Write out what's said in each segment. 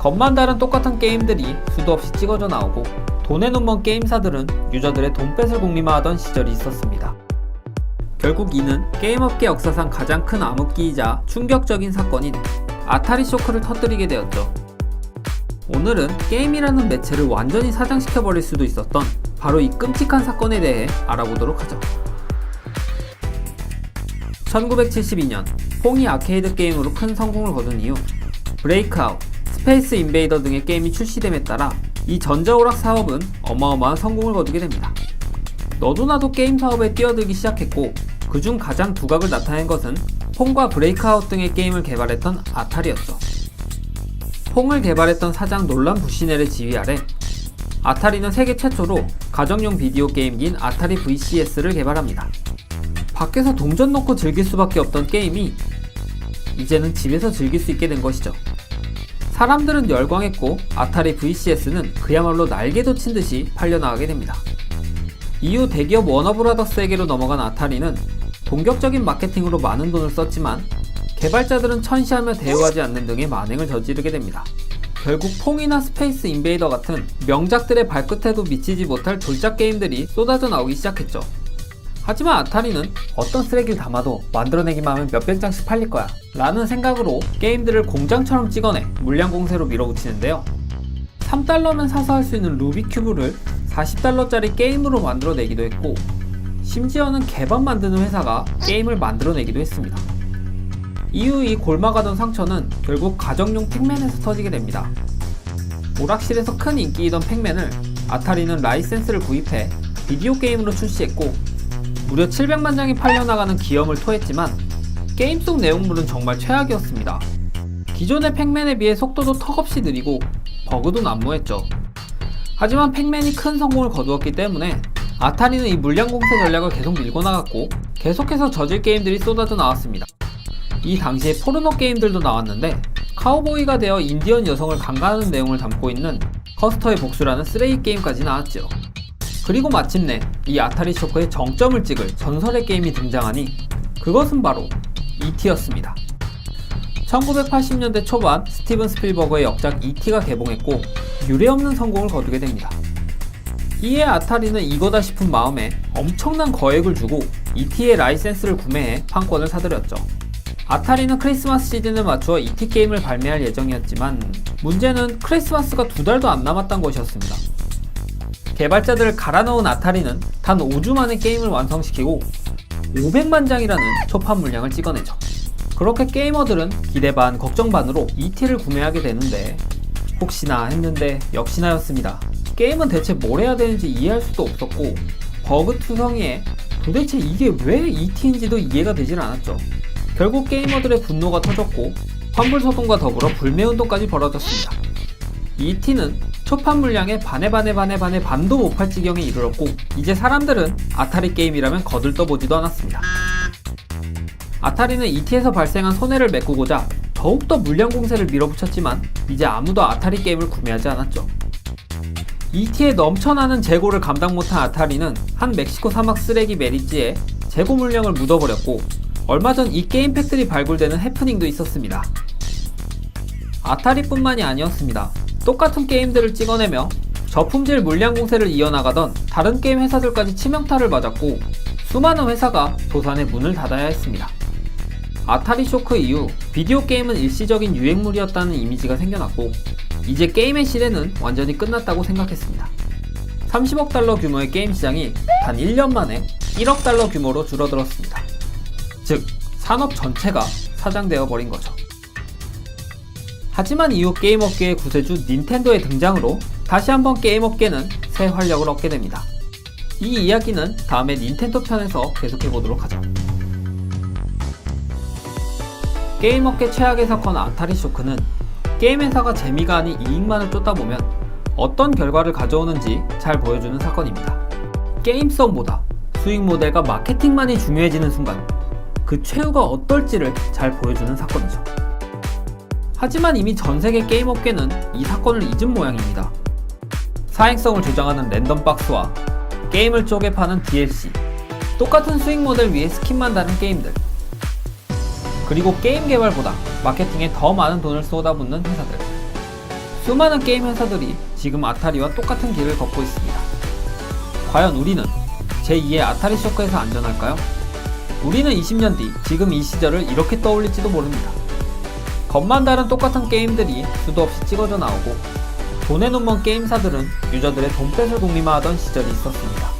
겉만 다른 똑같은 게임들이 수도 없이 찍어져 나오고 돈에 눈 먼 게임사들은 유저들의 돈뺏을 궁리마하던 시절이 있었습니다. 결국 이는 게임업계 역사상 가장 큰 암흑기이자 충격적인 사건인 아타리 쇼크를 터뜨리게 되었죠. 오늘은 게임이라는 매체를 완전히 사장시켜버릴 수도 있었던 바로 이 끔찍한 사건에 대해 알아보도록 하죠. 1972년 퐁이 아케이드 게임으로 큰 성공을 거둔 이후 브레이크아웃, 스페이스 인베이더 등의 게임이 출시됨에 따라 이 전자오락 사업은 어마어마한 성공을 거두게 됩니다. 너도나도 게임 사업에 뛰어들기 시작했고 그중 가장 두각을 나타낸 것은 퐁과 브레이크아웃 등의 게임을 개발했던 아타리였죠. 퐁을 개발했던 사장 놀란 부시넬의 지휘 아래 아타리는 세계 최초로 가정용 비디오 게임기인 아타리 VCS를 개발합니다. 밖에서 동전 넣고 즐길 수밖에 없던 게임이 이제는 집에서 즐길 수 있게 된 것이죠. 사람들은 열광했고 아타리 VCS는 그야말로 날개 돋친 듯이 팔려나가게 됩니다. 이후 대기업 워너브라더스에게로 넘어간 아타리는 본격적인 마케팅으로 많은 돈을 썼지만 개발자들은 천시하며 대우하지 않는 등의 만행을 저지르게 됩니다. 결국 퐁이나 스페이스 인베이더 같은 명작들의 발끝에도 미치지 못할 졸작 게임들이 쏟아져 나오기 시작했죠. 하지만 아타리는 어떤 쓰레기를 담아도 만들어내기만 하면 몇백 장씩 팔릴 거야 라는 생각으로 게임들을 공장처럼 찍어내 물량 공세로 밀어붙이는데요. 3달러면 사서 할 수 있는 루비 큐브를 40달러짜리 게임으로 만들어내기도 했고 심지어는 개밥 만드는 회사가 게임을 만들어내기도 했습니다. 이후 이 골마가던 상처는 결국 가정용 팩맨에서 터지게 됩니다. 오락실에서 큰 인기이던 팩맨을 아타리는 라이센스를 구입해 비디오 게임으로 출시했고 무려 700만 장이 팔려나가는 기염을 토했지만 게임 속 내용물은 정말 최악이었습니다. 기존의 팩맨에 비해 속도도 턱없이 느리고 버그도 난무했죠. 하지만 팩맨이 큰 성공을 거두었기 때문에 아타리는 이 물량 공세 전략을 계속 밀고 나갔고 계속해서 저질 게임들이 쏟아져 나왔습니다. 이 당시에 포르노 게임들도 나왔는데 카우보이가 되어 인디언 여성을 강간하는 내용을 담고 있는 커스터의 복수라는 쓰레기 게임까지 나왔죠. 그리고 마침내 이 아타리 쇼크의 정점을 찍을 전설의 게임이 등장하니 그것은 바로 E.T.였습니다. 1980년대 초반 스티븐 스필버그의 역작 E.T.가 개봉했고 유례없는 성공을 거두게 됩니다. 이에 아타리는 이거다 싶은 마음에 엄청난 거액을 주고 E.T의 라이센스를 구매해 판권을 사들였죠. 아타리는 크리스마스 시즌에 맞추어 E.T. 게임을 발매할 예정이었지만 문제는 크리스마스가 2달도 안 남았던 것이었습니다. 개발자들을 갈아넣은 아타리는 단 5주 만에 게임을 완성시키고 500만 장이라는 초판 물량을 찍어내죠. 그렇게 게이머들은 기대 반 걱정 반으로 E.T.를 구매하게 되는데 혹시나 했는데 역시나였습니다. 게임은 대체 뭘 해야 되는지 이해할 수도 없었고 버그 투성이에 도대체 이게 왜 E.T.인지도 이해가 되질 않았죠. 결국 게이머들의 분노가 터졌고 환불소송과 더불어 불매운동까지 벌어졌습니다. E.T.는 초판 물량의 반도 못 팔 지경에 이르렀고 이제 사람들은 아타리 게임이라면 거들떠보지도 않았습니다. 아타리는 E.T.에서 발생한 손해를 메꾸고자 더욱더 물량 공세를 밀어붙였지만 이제 아무도 아타리 게임을 구매하지 않았죠. E.T.의 넘쳐나는 재고를 감당 못한 아타리는 한 멕시코 사막 쓰레기 메리지에 재고 물량을 묻어버렸고 얼마 전 이 게임 팩들이 발굴되는 해프닝도 있었습니다. 아타리뿐만이 아니었습니다. 똑같은 게임들을 찍어내며 저품질 물량 공세를 이어나가던 다른 게임 회사들까지 치명타를 맞았고 수많은 회사가 도산의 문을 닫아야 했습니다. 아타리 쇼크 이후 비디오 게임은 일시적인 유행물이었다는 이미지가 생겨났고 이제 게임의 시대는 완전히 끝났다고 생각했습니다. 30억 달러 규모의 게임 시장이 단 1년 만에 1억 달러 규모로 줄어들었습니다. 즉 산업 전체가 사장되어 버린 거죠. 하지만 이후 게임업계의 구세주 닌텐도의 등장으로 다시 한번 게임업계는 새 활력을 얻게 됩니다. 이 이야기는 다음에 닌텐도 편에서 계속해보도록 하죠. 게임업계 최악의 사건 아타리 쇼크는 게임 회사가 재미가 아닌 이익만을 쫓다 보면 어떤 결과를 가져오는지 잘 보여주는 사건입니다. 게임성보다 수익 모델과 마케팅만이 중요해지는 순간 그 최후가 어떨지를 잘 보여주는 사건이죠. 하지만 이미 전세계 게임업계는 이 사건을 잊은 모양입니다. 사행성을 조장하는 랜덤 박스와 게임을 쪼개 파는 DLC, 똑같은 수익 모델 위에 스킨만 다른 게임들, 그리고 게임 개발보다 마케팅에 더 많은 돈을 쏟아붓는 회사들. 수많은 게임 회사들이 지금 아타리와 똑같은 길을 걷고 있습니다. 과연 우리는 제2의 아타리 쇼크에서 안전할까요? 우리는 20년 뒤 지금 이 시절을 이렇게 떠올릴지도 모릅니다. 겉만 다른 똑같은 게임들이 수도 없이 찍어져 나오고 돈에 눈먼 게임사들은 유저들의 돈뺏을 궁리마하던 시절이 있었습니다.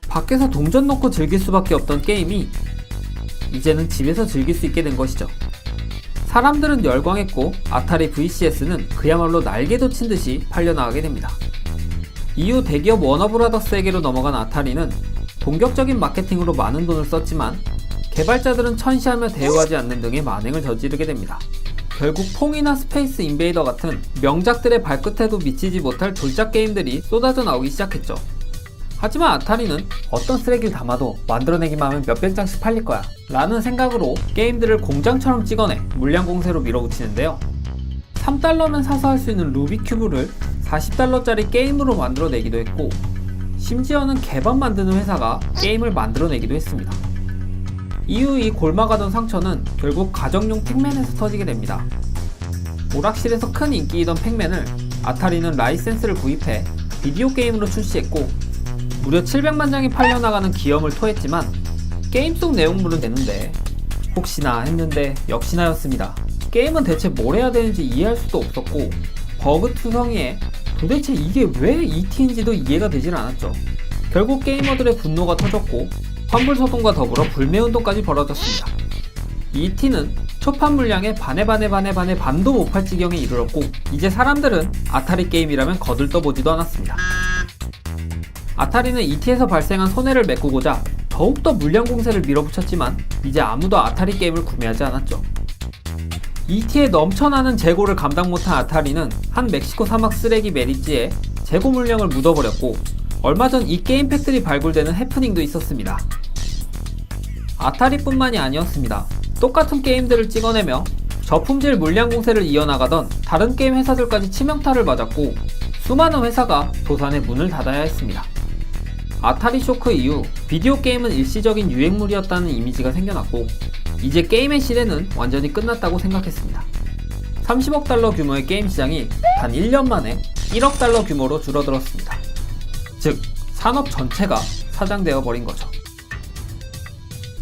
밖에서 동전 넣고 즐길 수밖에 없던 게임이 이제는 집에서 즐길 수 있게 된 것이죠. 사람들은 열광했고 아타리 VCS는 그야말로 날개도 친 듯이 팔려나가게 됩니다. 이후 대기업 워너브라더스에게로 넘어간 아타리는 본격적인 마케팅으로 많은 돈을 썼지만 개발자들은 천시하며 대우하지 않는 등의 만행을 저지르게 됩니다. 결국 퐁이나 스페이스 인베이더 같은 명작들의 발끝에도 미치지 못할 졸작 게임들이 쏟아져 나오기 시작했죠. 하지만 아타리는 어떤 쓰레기를 담아도 만들어내기만 하면 몇백 장씩 팔릴 거야 라는 생각으로 게임들을 공장처럼 찍어내 물량 공세로 밀어붙이는데요. 3달러면 사서 할 수 있는 루비큐브를 40달러짜리 게임으로 만들어내기도 했고, 심지어는 개밥 만드는 회사가 게임을 만들어내기도 했습니다. 이후 이 골마가던 상처는 결국 가정용 팩맨에서 터지게 됩니다. 오락실에서 큰 인기이던 팩맨을 아타리는 라이센스를 구입해 비디오 게임으로 출시했고, 무려 700만 장이 팔려나가는 기염을 토했지만 게임 속 내용물은 됐는데 혹시나 했는데 역시나였습니다. 게임은 대체 뭘 해야 되는지 이해할 수도 없었고 버그 투성이에 도대체 이게 왜 ET인지도 이해가 되질 않았죠. 결국 게이머들의 분노가 터졌고 환불소송과 더불어 불매운동까지 벌어졌습니다. ET는 초판 물량의 반도 못 팔 지경에 이르렀고 이제 사람들은 아타리 게임이라면 거들떠보지도 않았습니다. 아타리는 ET에서 발생한 손해를 메꾸고자 더욱더 물량 공세를 밀어붙였지만 이제 아무도 아타리 게임을 구매하지 않았죠. ET에 넘쳐나는 재고를 감당 못한 아타리는 한 멕시코 사막 쓰레기 메리지에 재고 물량을 묻어버렸고 얼마 전 이 게임 팩들이 발굴되는 해프닝도 있었습니다. 아타리뿐만이 아니었습니다. 똑같은 게임들을 찍어내며 저품질 물량 공세를 이어나가던 다른 게임 회사들까지 치명타를 맞았고 수많은 회사가 도산의 문을 닫아야 했습니다. 아타리 쇼크 이후 비디오 게임은 일시적인 유행물이었다는 이미지가 생겨났고 이제 게임의 시대는 완전히 끝났다고 생각했습니다. 30억 달러 규모의 게임 시장이 단 1년 만에 1억 달러 규모로 줄어들었습니다. 즉 산업 전체가 사장되어 버린 거죠.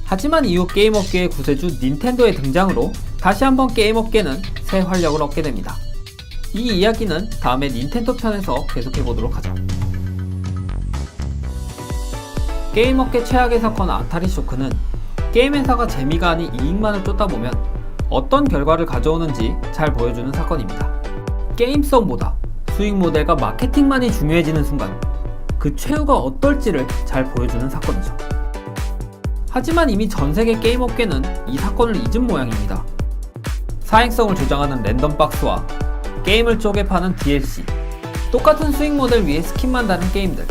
하지만 이후 게임 업계의 구세주 닌텐도의 등장으로 다시 한번 게임 업계는 새 활력을 얻게 됩니다. 이 이야기는 다음에 닌텐도 편에서 계속해보도록 하죠. 게임 업계 최악의 사건 아타리 쇼크는 게임 회사가 재미가 아닌 이익만을 쫓다 보면 어떤 결과를 가져오는지 잘 보여주는 사건입니다. 게임성보다 수익 모델과 마케팅만이 중요해지는 순간 그 최후가 어떨지를 잘 보여주는 사건이죠. 하지만 이미 전세계 게임 업계는 이 사건을 잊은 모양입니다. 사행성을 주장하는 랜덤박스와 게임을 쪼개 파는 DLC, 똑같은 수익 모델 위에 스킨만 다른 게임들,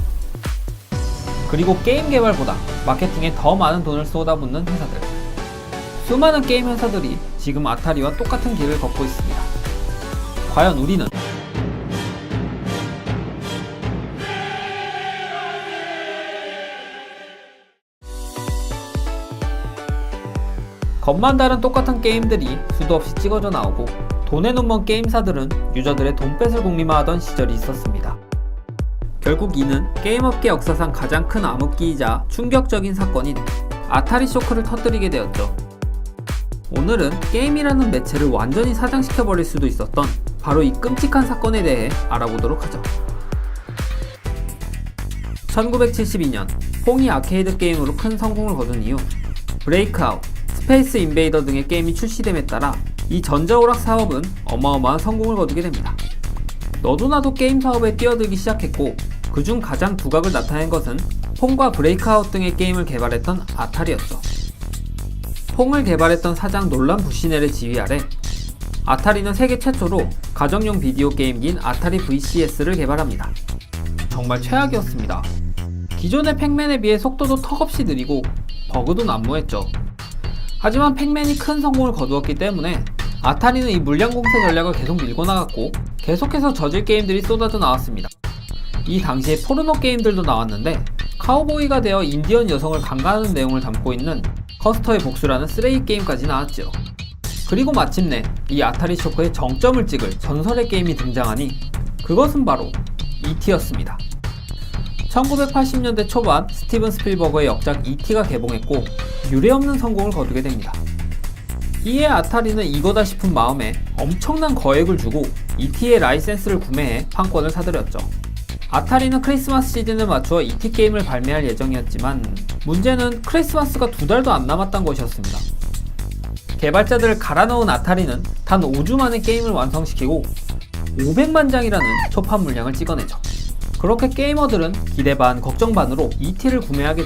그리고 게임 개발보다 마케팅에 더 많은 돈을 쏟아붓는 회사들. 수많은 게임 회사들이 지금 아타리와 똑같은 길을 걷고 있습니다. 과연 우리는 겉만 다른 똑같은 게임들이 수도 없이 찍어져 나오고 돈에 눈먼 게임사들은 유저들의 돈뺏을 궁리마하던 시절이 있었습니다. 결국 이는 게임업계 역사상 가장 큰 암흑기이자 충격적인 사건인 아타리 쇼크를 터뜨리게 되었죠. 오늘은 게임이라는 매체를 완전히 사장시켜버릴 수도 있었던 바로 이 끔찍한 사건에 대해 알아보도록 하죠. 1972년 퐁이 아케이드 게임으로 큰 성공을 거둔 이후 브레이크아웃, 스페이스 인베이더 등의 게임이 출시됨에 따라 이 전자오락 사업은 어마어마한 성공을 거두게 됩니다. 너도나도 게임 사업에 뛰어들기 시작했고, 그중 가장 두각을 나타낸 것은 퐁과 브레이크아웃 등의 게임을 개발했던 아타리였죠. 퐁을 개발했던 사장 놀란 부시넬의 지휘 아래 아타리는 세계 최초로 가정용 비디오 게임기인 아타리 VCS를 개발합니다. 정말 최악이었습니다. 기존의 팩맨에 비해 속도도 턱없이 느리고 버그도 난무했죠. 하지만 팩맨이 큰 성공을 거두었기 때문에 아타리는 이 물량 공세 전략을 계속 밀고 나갔고, 계속해서 저질 게임들이 쏟아져 나왔습니다. 이 당시에 포르노 게임들도 나왔는데, 카우보이가 되어 인디언 여성을 강간하는 내용을 담고 있는 커스터의 복수라는 쓰레기 게임까지 나왔죠. 그리고 마침내 이 아타리 쇼크의 정점을 찍을 전설의 게임이 등장하니 그것은 바로 E.T.였습니다. 1980년대 초반 스티븐 스필버거의 역작 E.T.가 개봉했고 유례없는 성공을 거두게 됩니다. 이에 아타리는 이거다 싶은 마음에 엄청난 거액을 주고 E.T의 라이센스를 구매해 판권을 사들였죠. 아타리는 크리스마스 시즌에 맞추어 E.T. 게임을 발매할 예정이었지만 문제는 크리스마스가 2달도 안 남았던 것이었습니다. 개발자들을 갈아넣은 아타리는 단 5주 만에 게임을 완성시키고 500만 장이라는 초판 물량을 찍어내죠. 그렇게 게이머들은 기대 반 걱정 반으로 E.T.를 구매하게 됩니다.